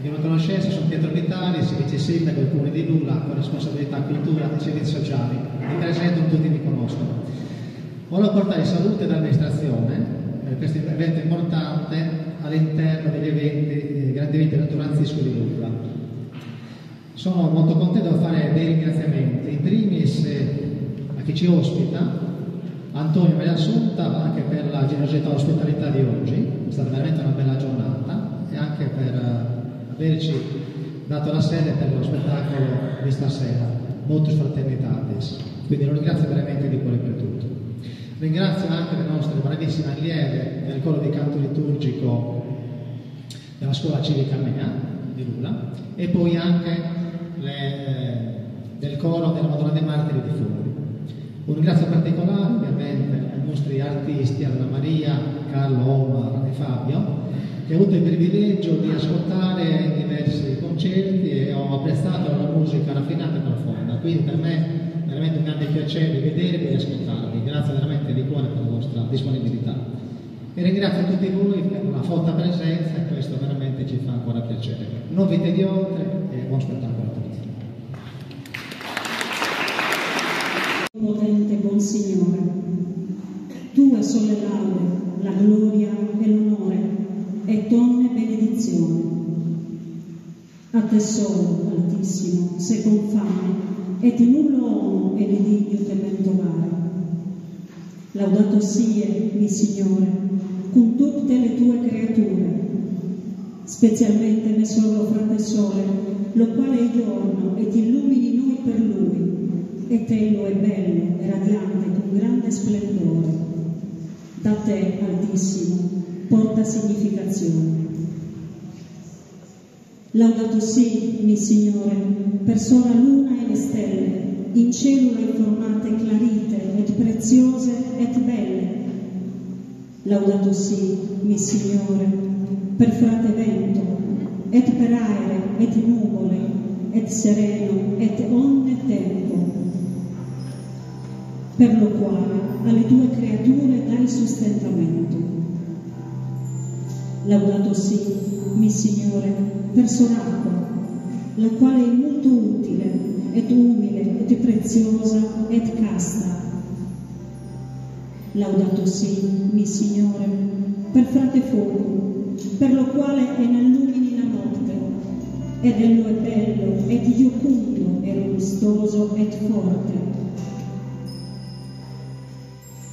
Di una conoscenza, sono Pietro Vitali, si vice sindaco del Comune di Lula con responsabilità cultura e servizi sociali. Mi presento, tutti mi conoscono. Volevo portare salute dall'amministrazione per questo evento importante all'interno degli eventi, grandi eventi naturalistici di Lula. Sono molto contento di fare dei ringraziamenti, in primis a chi ci ospita, Antonio Maria Assunta, anche per la generosità e l'ospitalità di oggi. È stata veramente una bella giornata e anche per averci dato la sede per lo spettacolo di stasera, Motus Fraternitatis. Quindi lo ringrazio veramente di cuore per tutto. Ringrazio anche le nostre bravissime allieve del coro di canto liturgico della scuola civica Mea di Lula e poi anche del coro della Madonna dei Martiri di Fuori. Un ringrazio particolare ovviamente ai nostri artisti, Anna Maria, Carlo, Omar e Fabio, che ho avuto il privilegio di ascoltare in diversi concerti e ho apprezzato la musica raffinata e profonda. Quindi per me è veramente un grande piacere vedervi e ascoltarvi. Grazie veramente di cuore per la vostra disponibilità. E ringrazio tutti voi per una forte presenza e questo veramente ci fa ancora piacere. Non vi tedio oltre e buon spettacolo a tutti. Potente buon Signore, tue sono le laude, la gloria e l'onore e tonne benedizione. A te solo, Altissimo, se con fame et nullo uomo e ridigno te mentovare. Laudato sie, mi Signore, con tutte le tue creature, specialmente me solo frate sole, lo quale è giorno et illumini noi per lui, et ello è bello e radiante con grande splendore. Da te, Altissimo, porta significazione. Laudato sì, mi Signore, per sola luna e le stelle, in cellule formate clarite et preziose et belle. Laudato sì, mi Signore, per frate vento, et per aere, et nuvole, et sereno, et onde tempo, per lo quale alle tue creature dai sostentamento. Laudato sì, mi Signore, per sonacqua, la quale è molto utile, ed umile, ed preziosa, ed casta. Laudato sì, mi Signore, per frate fuoco, per lo quale è n'allumini la notte, ed ello è bello, ed iocundo, e robustoso, ed forte.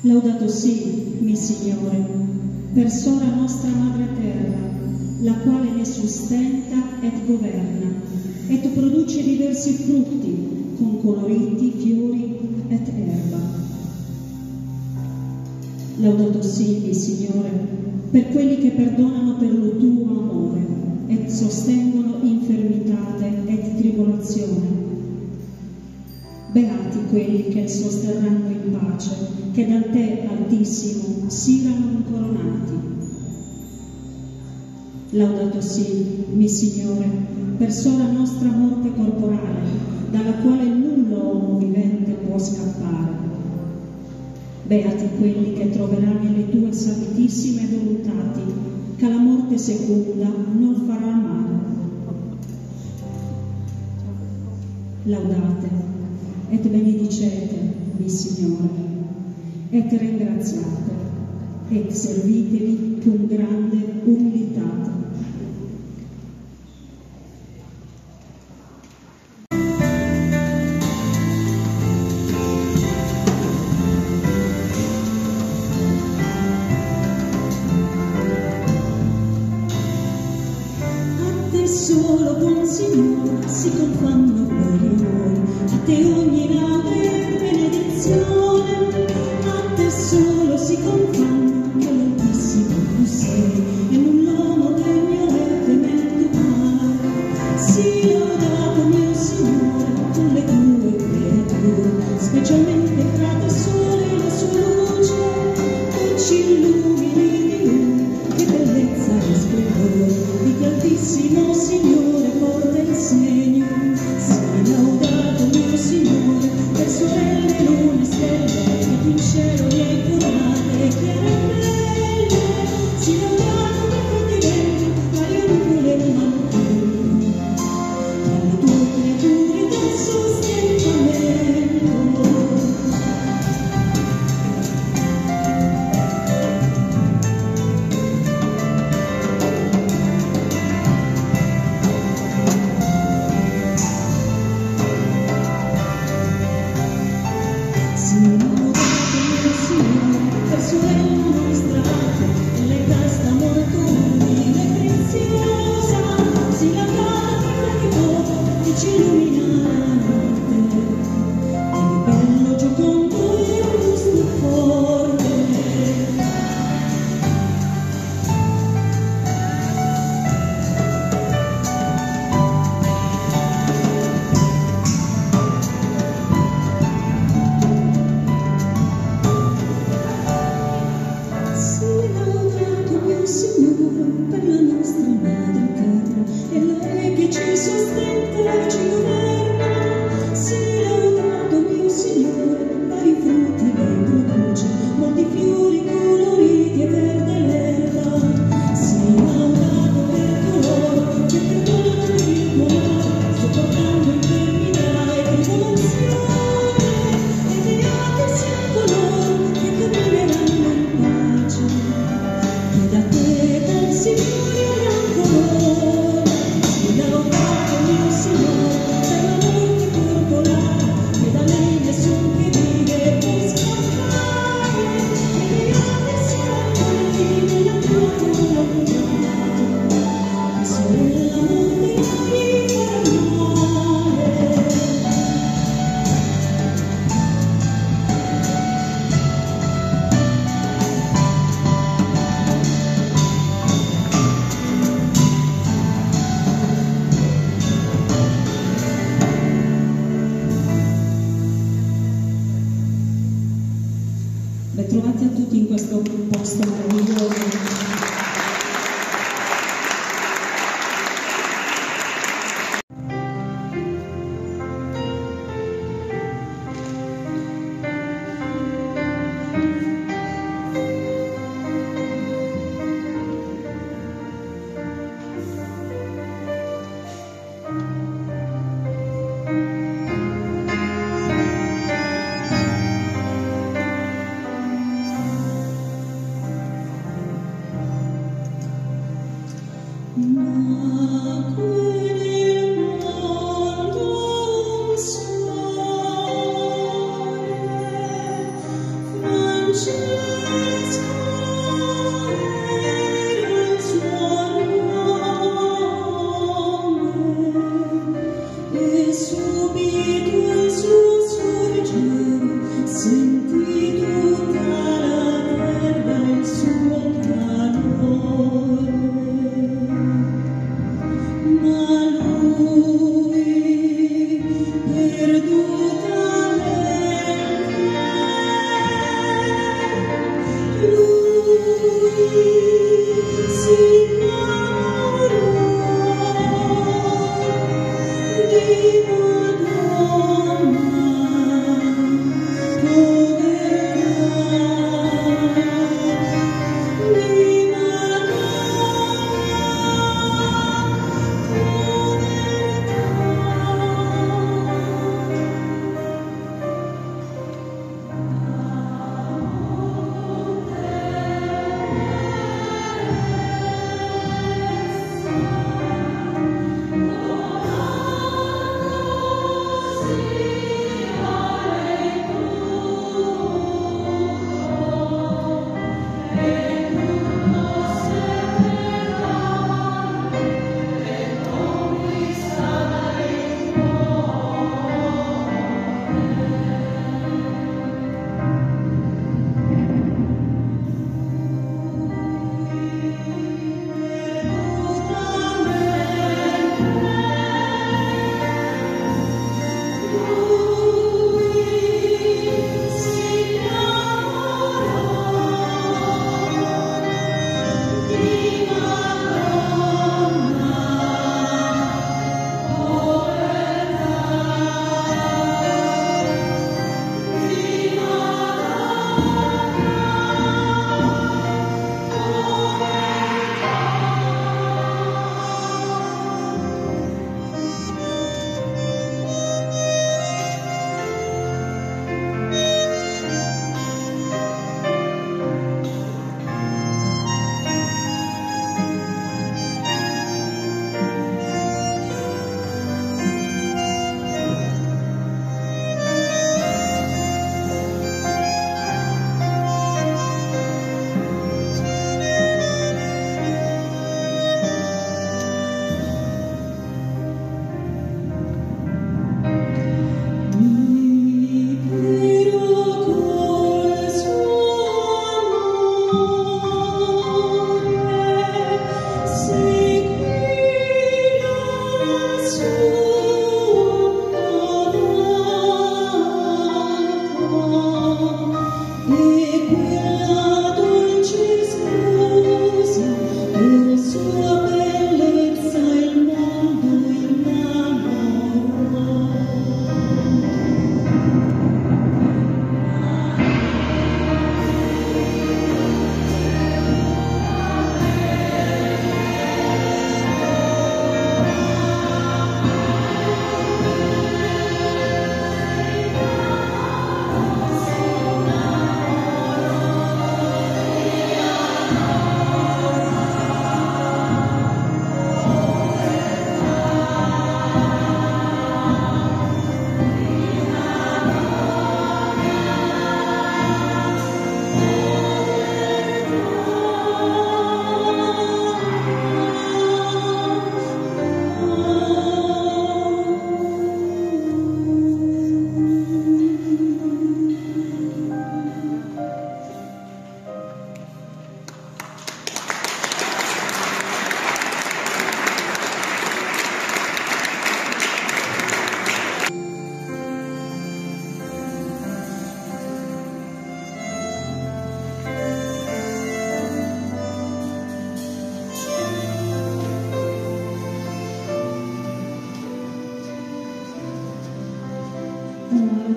Laudato sì, mi Signore, per sola nostra Madre Terra, la quale ne sustenta et governa, et produce diversi frutti, con coloriti, fiori et erba. Laudato sì, mi Signore, per quelli che perdonano per lo tuo amore, et sostengono infermitate et tribolazione. Beati quelli che sosterranno in pace, che da te, Altissimo, siano incoronati. Laudato sì, mi Signore, per sola nostra morte corporale, dalla quale nullo uomo vivente può scappare. Beati quelli che troveranno nelle tue santissime volontati, che la morte seconda non farà male. Laudate et benedicete, mi Signore, et ringraziate, et servitevi con grande umilità. A te solo, buon Signore, si confanno gloria e onore, a te ogni laude e benedizione, a te solo si confanno che l'Altissimo tu sei, e null'uomo degno è temento male. Sii lodato, mio Signore, con le tue creature, specialmente frate sole e la sua luce, che ci illumini di lui, che bellezza e splendore, di che Altissimo Signore porta il segno. Sii laudato, mio Signore, gloria. Ma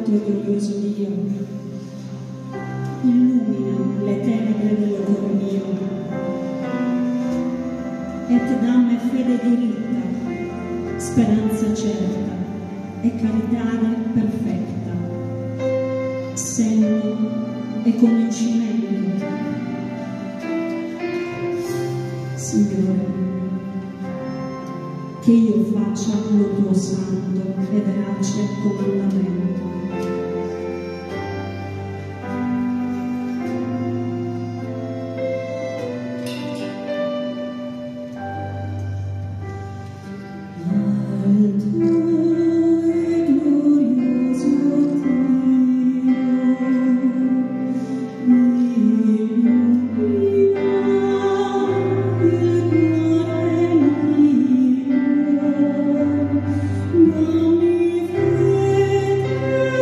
tuo glorioso Dio. Illumina le tenebre del cuore mio, et dammi fede diritta, speranza certa e carità perfetta, senno e conoscimento. Signore, che io faccia lo tuo santo e verace comandamento. Dammi fede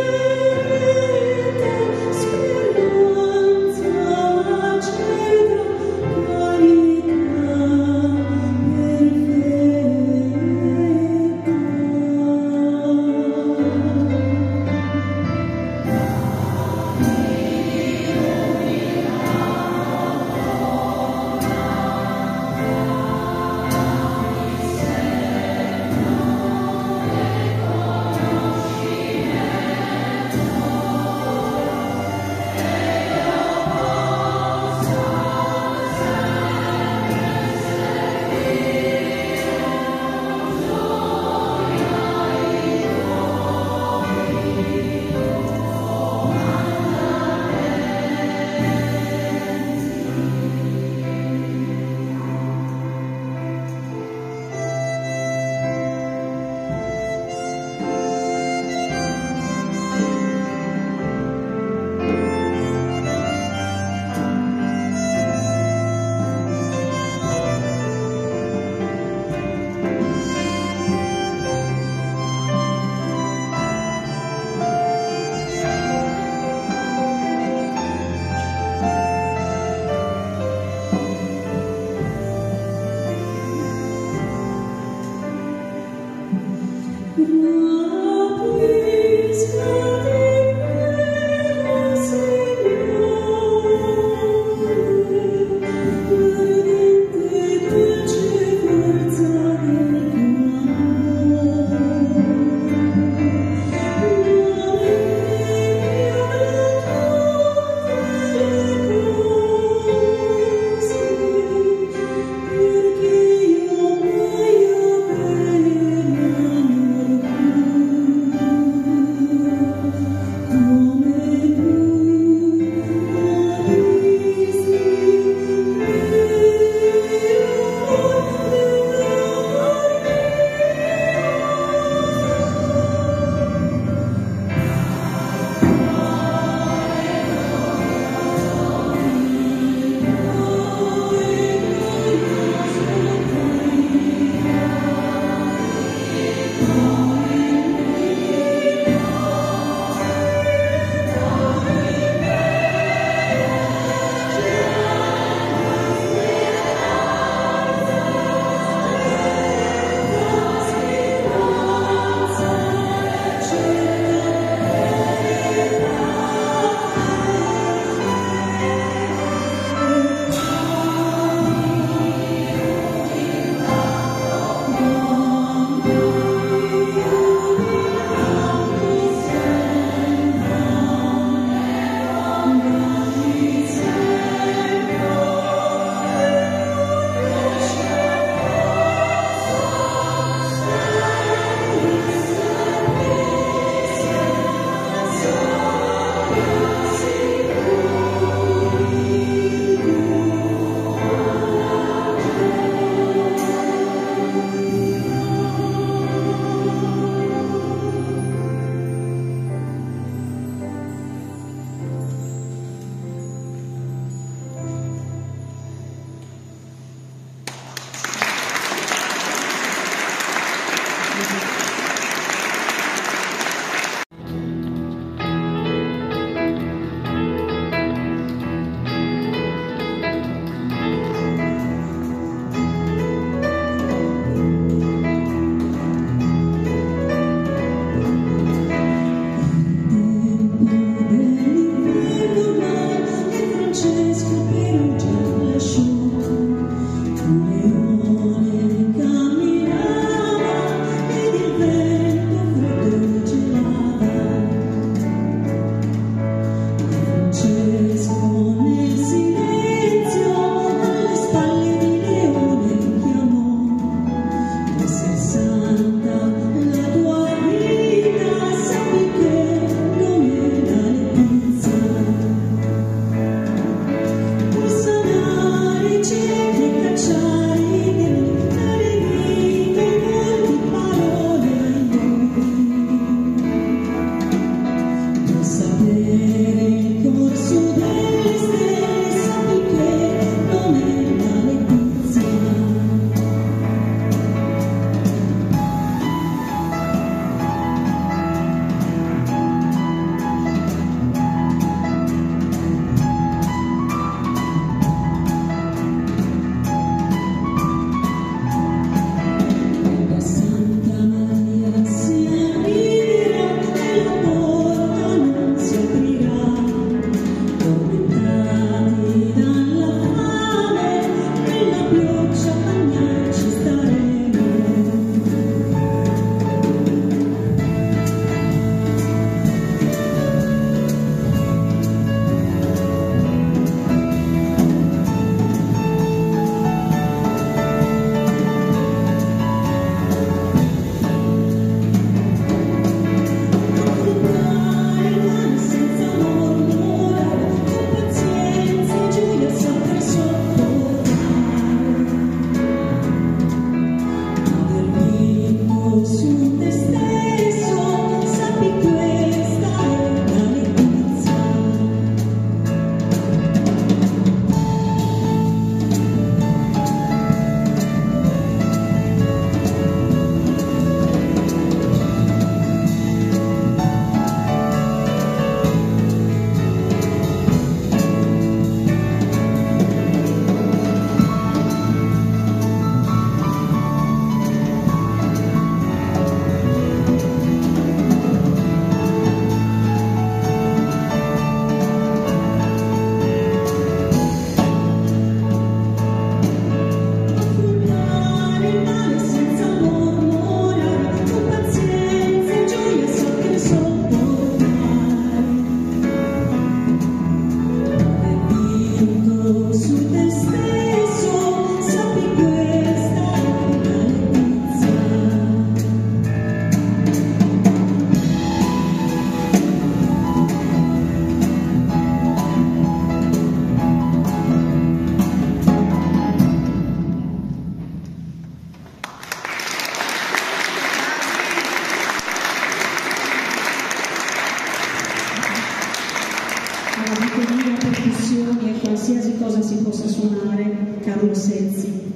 Renzi.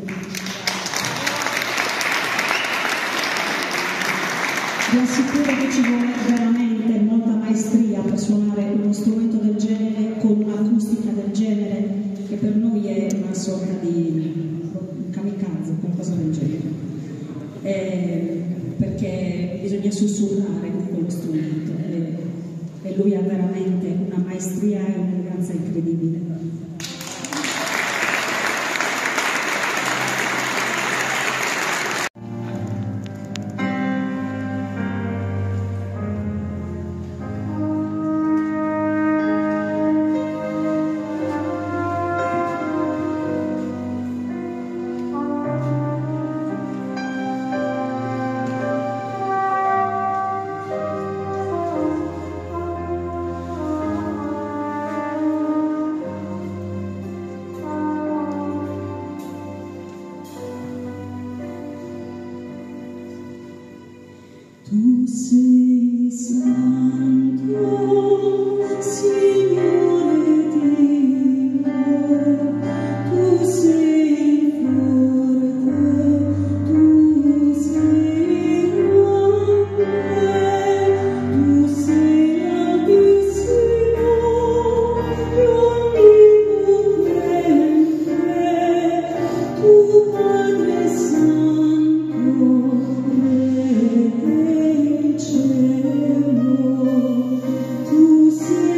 Vi assicuro che ci vuole veramente molta maestria per suonare uno strumento del genere con un'acustica del genere, che per noi è una sorta di kamikaze, qualcosa del genere, perché bisogna sussurrare con quello strumento e lui ha veramente una maestria e un'eleganza incredibile. Tu sei santo, Signore Dio, tu sei forte, tu sei grande, tu sei altissimo e onnipotente, tu Padre Santo, tu sei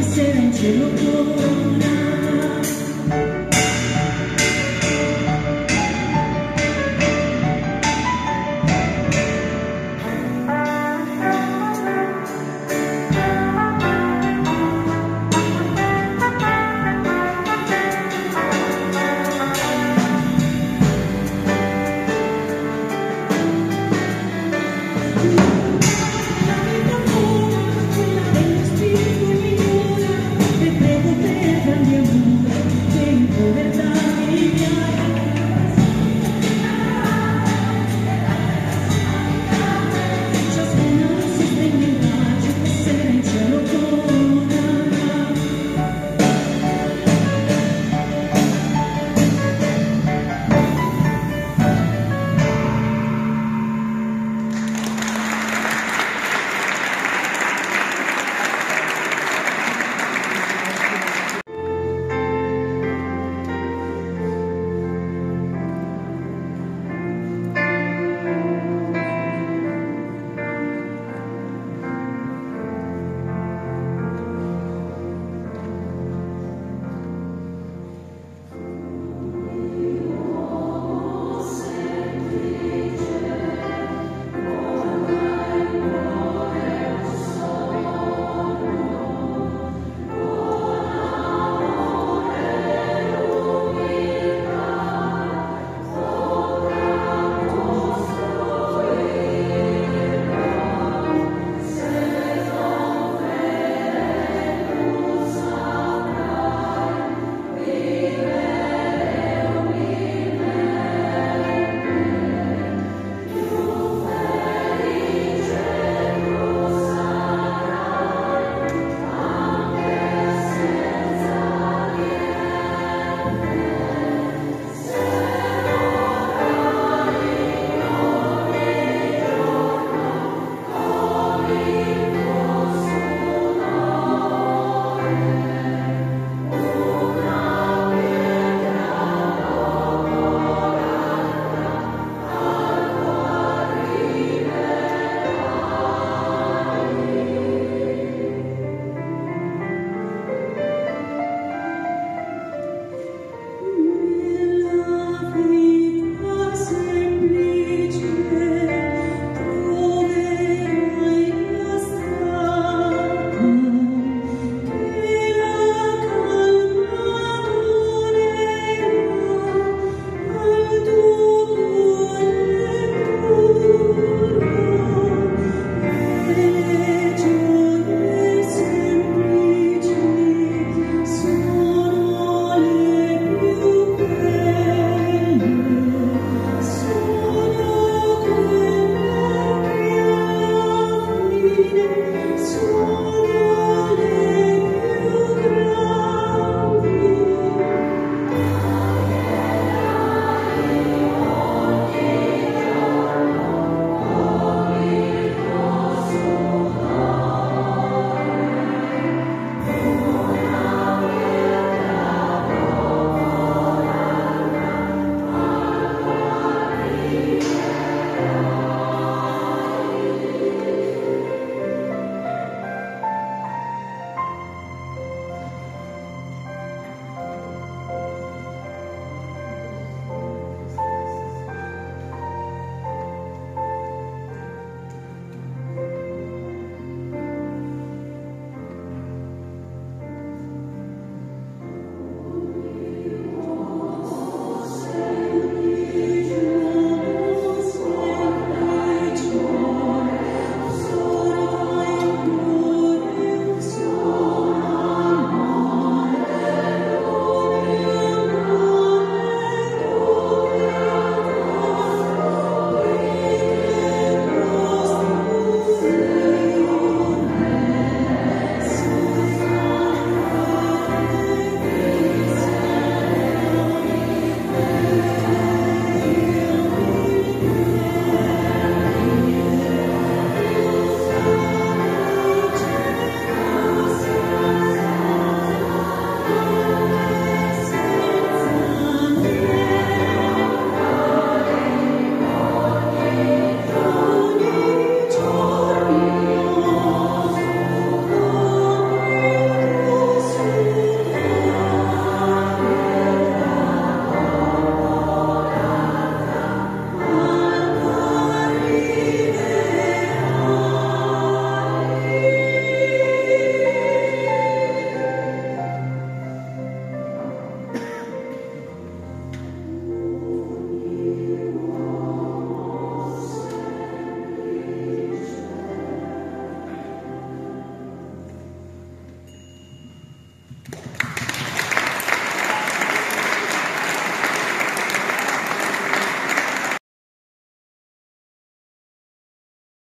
sera in cielo corona